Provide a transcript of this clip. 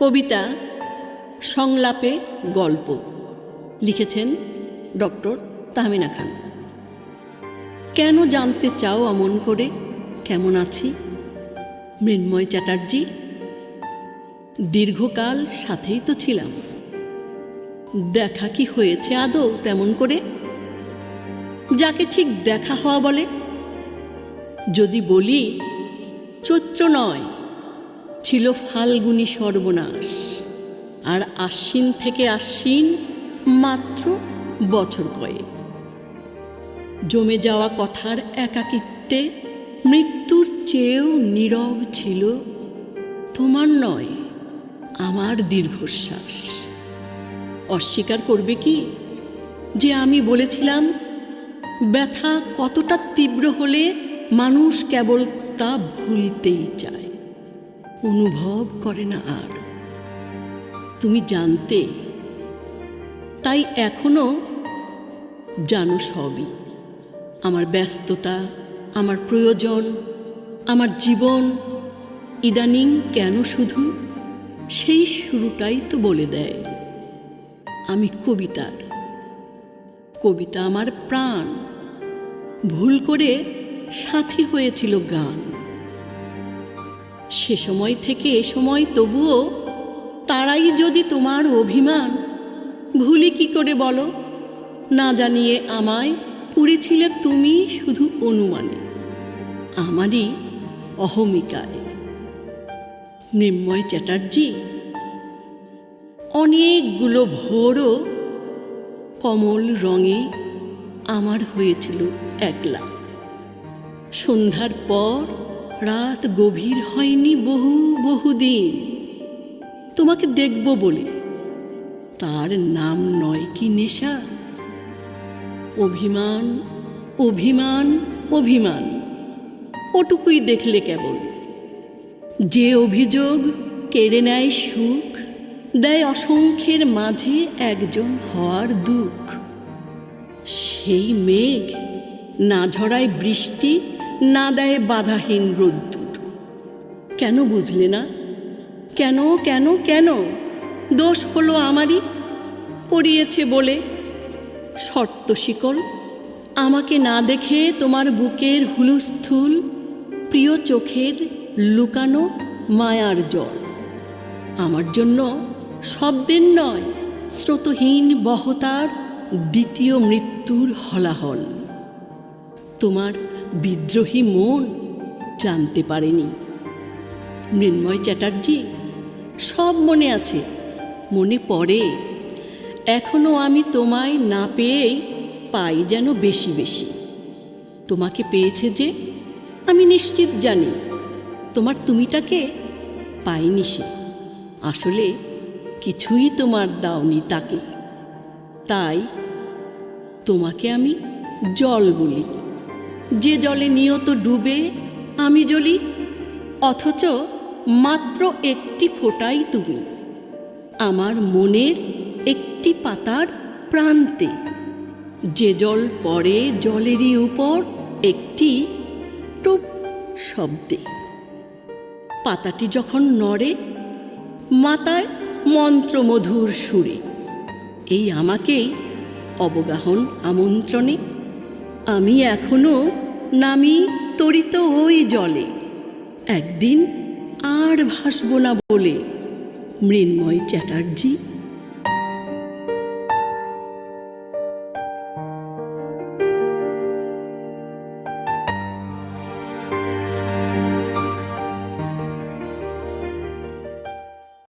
কবিতা সংলাপে গল্প লিখেছেন ডক্টর তাহমিনা খান। কেন জানতে চাও অমন করে কেমন আছি? মৃন্ময় চ্যাটার্জি। দীর্ঘকাল সাথেই তো ছিলাম, দেখা কি হয়েছে আদৌ তেমন করে, যাকে ঠিক দেখা হওয়া বলে? যদি বলি চৈত্র নয়, ছিল ফাল্গুনী সর্বনাশ, আর আশ্বিন থেকে আশ্বিন মাত্র বছর কয়েক। জমে যাওয়া কথার একাকিত্বে মৃত্যুর চেয়েও নীরব ছিল তোমার নয় আমার দীর্ঘশ্বাস। অস্বীকার করবে কি যে আমি বলেছিলাম ব্যথা কতটা তীব্র হলে মানুষ কেবল তা ভুলতেই চায়, অনুভব করে না আর। তুমি জানতে, তাই এখনো জানো সবই। আমার ব্যস্ততা, আমার প্রয়োজন, আমার জীবন ইদানিং কেন শুধু সেই শুরুটাই তো বলে দেয় আমি কবিতার। কবিতা আমার প্রাণ, ভুল করে সাথী হয়েছিল গান। সে সময় থেকে এ সময় তবুও তারাই যদি তোমার অভিমান, ভুলি কি করে বলো? না জানিয়ে আমায় পুড়েছিলে তুমি শুধু অনুমানে, আমারই অহমিকায়। মৃন্ময় চ্যাটার্জি। অনেকগুলো ভোরও কমল রঙে আমার হয়েছিল একলা। সন্ধ্যার পর রাত গভীর হয়নি বহুদিন তোমাকে দেখব বলে। তার নাম নয় কি নেশা? অভিমান, অভিমান, অভিমান, ওটুকুই দেখলে কেবল। যে অভিযোগ কেড়ে নেয় সুখ, দেয় অসংখ্যের মাঝে একজন হওয়ার দুঃখ। সেই মেঘ না ঝরায় বৃষ্টি, না দেয় বাধাহীন রোদ্দুর। কেন বুঝলে না? কেন কেন কেন দোষ হলো আমারই? পড়িয়েছে বলে শর্ত শিকল। আমাকে না দেখে তোমার বুকের হুলস্থুল, প্রিয় চোখের লুকানো মায়ার জল। আমার জন্য শব্দের নয়, স্রোতহীন বহতার দ্বিতীয় মৃত্যুর হলাহল। তোমার বিদ্রোহী মন জানতে পারেনি। মৃন্ময় চ্যাটার্জি। সব মনে আছে, মনে পড়ে। এখনো আমি তোমায় না পেয়েই পাই যেন বেশি বেশি। তোমাকে পেয়েছে যে আমি নিশ্চিত জানি, তোমার তুমিটাকে পাইনি সে। আসলে কিছুই তোমার দাওনি তাকে। তাই তোমাকে আমি জল বলি, যে জলে নিয়ত ডুবে আমি জ্বলি। অথচ মাত্র একটি ফোঁটাই তুমি, আমার মনের একটি পাতার প্রান্তে। যে জল পড়ে জলেরই উপর একটি টুপ শব্দে। পাতাটি যখন নড়ে মাতায় মন্ত্রমধুর সুরে। এই আমাকেই অবগাহন আমন্ত্রণে। আমি এখনো নামি তরিত ওই জলে, একদিন আর ভাসব না বলে। মৃন্ময় চ্যাটার্জি।